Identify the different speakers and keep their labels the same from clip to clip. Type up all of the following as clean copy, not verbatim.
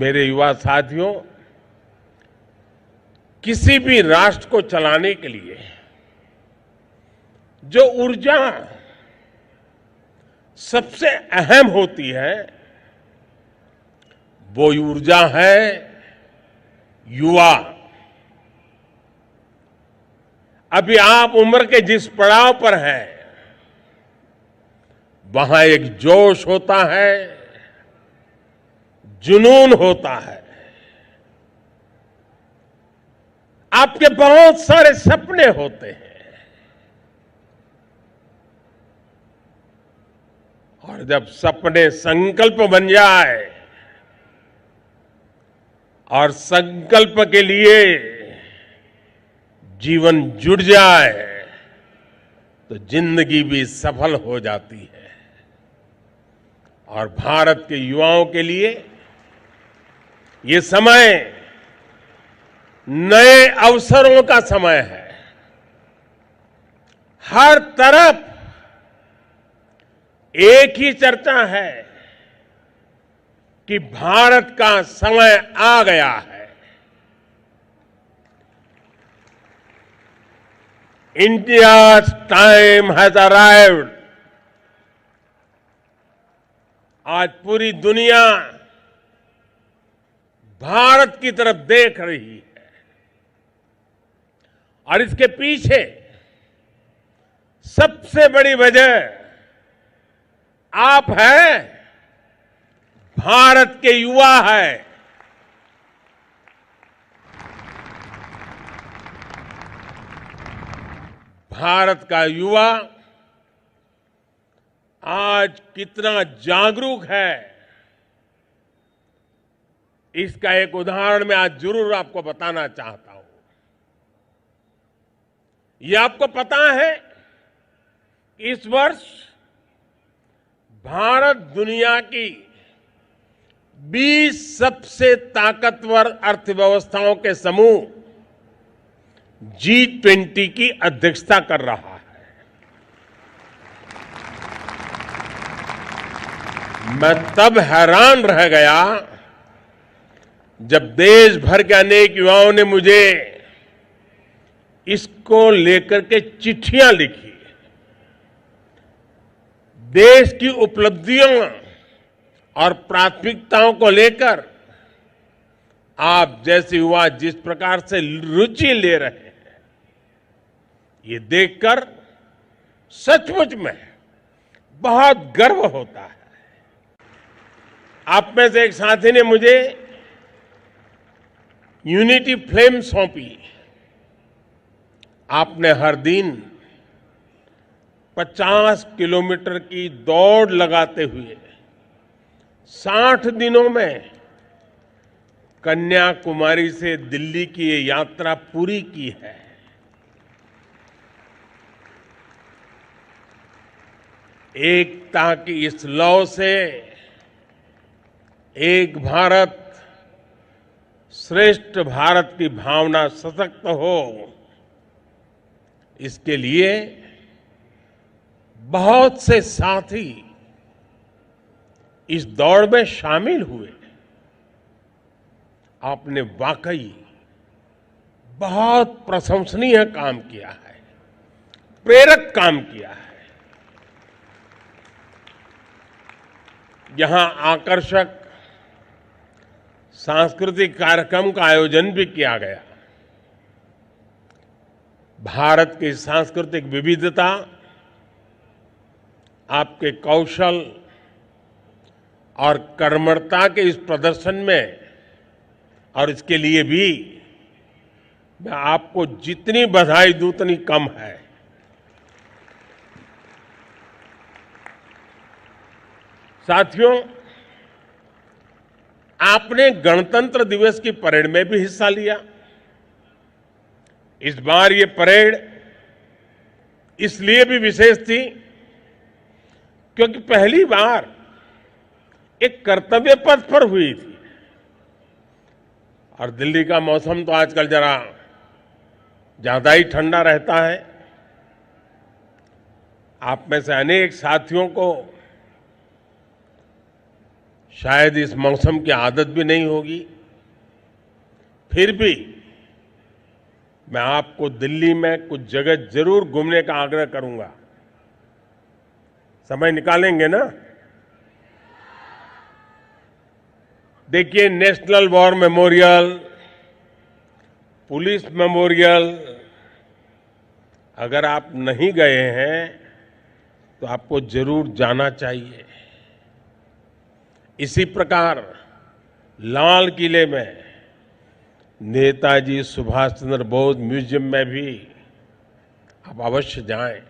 Speaker 1: मेरे युवा साथियों, किसी भी राष्ट्र को चलाने के लिए जो ऊर्जा सबसे अहम होती है वो ऊर्जा है युवा। अभी आप उम्र के जिस पड़ाव पर हैं वहां एक जोश होता है, जुनून होता है, आपके बहुत सारे सपने होते हैं और जब सपने संकल्प बन जाए और संकल्प के लिए जीवन जुड़ जाए तो जिंदगी भी सफल हो जाती है। और भारत के युवाओं के लिए ये समय नए अवसरों का समय है। हर तरफ एक ही चर्चा है कि भारत का समय आ गया है। India's time has arrived। आज पूरी दुनिया भारत की तरफ देख रही है और इसके पीछे सबसे बड़ी वजह आप हैं, भारत के युवा है। भारत का युवा आज कितना जागरूक है, इसका एक उदाहरण मैं आज जरूर आपको बताना चाहता हूं। यह आपको पता है कि इस वर्ष भारत दुनिया की 20 सबसे ताकतवर अर्थव्यवस्थाओं के समूह G20 की अध्यक्षता कर रहा है। मैं तब हैरान रह गया जब देश भर के अनेक युवाओं ने मुझे इसको लेकर के चिट्ठियां लिखी। देश की उपलब्धियों और प्राथमिकताओं को लेकर आप जैसे युवा जिस प्रकार से रुचि ले रहे हैं, ये देखकर सचमुच में बहुत गर्व होता है। आप में से एक साथी ने मुझे यूनिटी फ्लेम सौंपी। आपने हर दिन 50 किलोमीटर की दौड़ लगाते हुए 60 दिनों में कन्याकुमारी से दिल्ली की ये यात्रा पूरी की है। एकता की इस लौ से एक भारत श्रेष्ठ भारत की भावना सशक्त हो, इसके लिए बहुत से साथी इस दौड़ में शामिल हुए। आपने वाकई बहुत प्रशंसनीय काम किया है, प्रेरक काम किया है। यहां आकर्षक सांस्कृतिक कार्यक्रम का आयोजन भी किया गया। भारत की सांस्कृतिक विविधता आपके कौशल और कर्मठता के इस प्रदर्शन में, और इसके लिए भी मैं आपको जितनी बधाई दूं उतनी कम है। साथियों, आपने गणतंत्र दिवस की परेड में भी हिस्सा लिया। इस बार ये परेड इसलिए भी विशेष थी क्योंकि पहली बार एक कर्तव्य पथ पर हुई थी। और दिल्ली का मौसम तो आजकल जरा ज्यादा ही ठंडा रहता है। आप में से अनेक साथियों को शायद इस मौसम की आदत भी नहीं होगी, फिर भी मैं आपको दिल्ली में कुछ जगह जरूर घूमने का आग्रह करूंगा। समय निकालेंगे ना? देखिए, national war memorial, police memorial, अगर आप नहीं गए हैं तो आपको जरूर जाना चाहिए। इसी प्रकार लाल किले में नेताजी सुभाष चंद्र बोस म्यूजियम में भी आप अवश्य जाएं।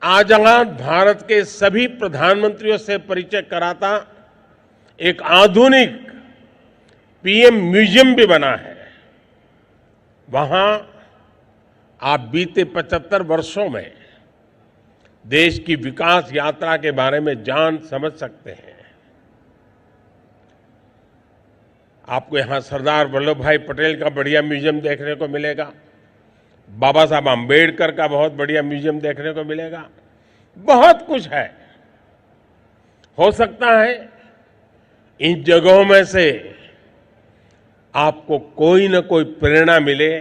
Speaker 1: आजाद भारत के सभी प्रधानमंत्रियों से परिचय कराता एक आधुनिक पीएम म्यूजियम भी बना है। वहां आप बीते 75 वर्षों में देश की विकास यात्रा के बारे में जान समझ सकते हैं। आपको यहां सरदार वल्लभ भाई पटेल का बढ़िया म्यूजियम देखने को मिलेगा, बाबा साहब आम्बेडकर का बहुत बढ़िया म्यूजियम देखने को मिलेगा। बहुत कुछ है। हो सकता है इन जगहों में से आपको कोई न कोई प्रेरणा मिले,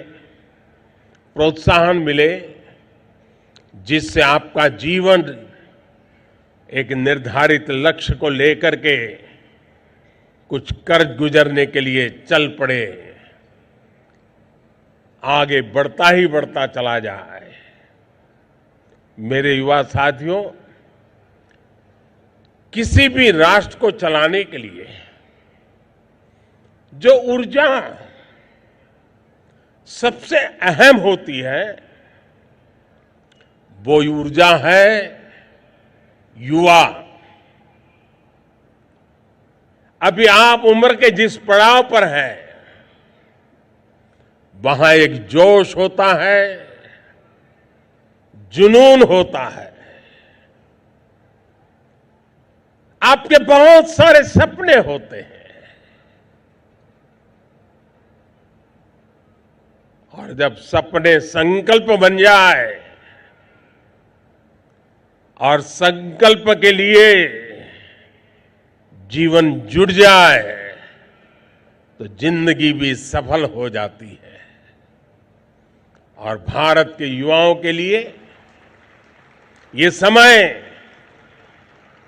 Speaker 1: प्रोत्साहन मिले, जिससे आपका जीवन एक निर्धारित लक्ष्य को लेकर के कुछ कर गुजरने के लिए चल पड़े, आगे बढ़ता ही बढ़ता चला जाए। मेरे युवा साथियों, किसी भी राष्ट्र को चलाने के लिए जो ऊर्जा सबसे अहम होती है, वो ऊर्जा है युवा। अभी आप उम्र के जिस पड़ाव पर हैं, वहां एक जोश होता है, जुनून होता है, आपके बहुत सारे सपने होते हैं, और जब सपने संकल्प बन जाए और संकल्प के लिए जीवन जुड़ जाए तो जिंदगी भी सफल हो जाती है। और भारत के युवाओं के लिए ये समय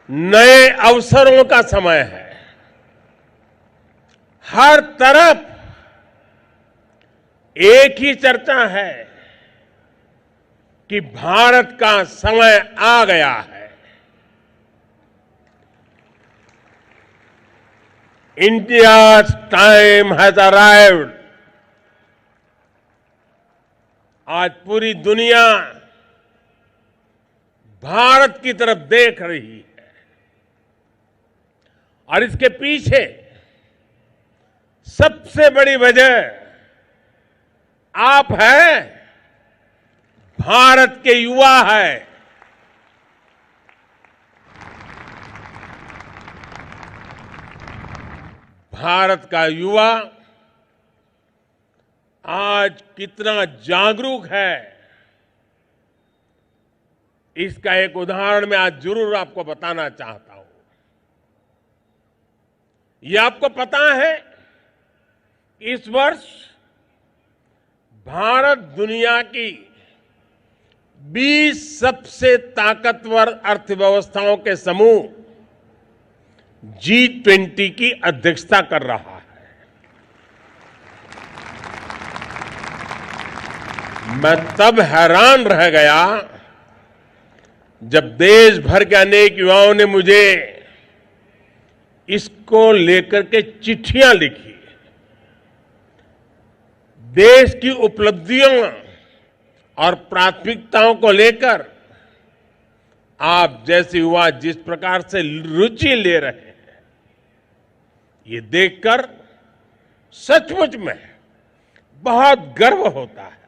Speaker 1: नए अवसरों का समय है। हर तरफ एक ही चर्चा है कि भारत का समय आ गया है। India's time has arrived। आज पूरी दुनिया भारत की तरफ देख रही है, और इसके पीछे सबसे बड़ी वजह आप हैं, भारत के युवा है। भारत का युवा आज कितना जागरूक है, इसका एक उदाहरण मैं आज जरूर आपको बताना चाहता हूं। यह आपको पता है, इस वर्ष भारत दुनिया की 20 सबसे ताकतवर अर्थव्यवस्थाओं के समूह G20 की अध्यक्षता कर रहा है। मैं तब हैरान रह गया जब देश भर के अनेक युवाओं ने मुझे इसको लेकर के चिट्ठियां लिखी। देश की उपलब्धियों और प्राथमिकताओं को लेकर आप जैसे युवा जिस प्रकार से रुचि ले रहे हैं, ये देखकर सचमुच में बहुत गर्व होता है।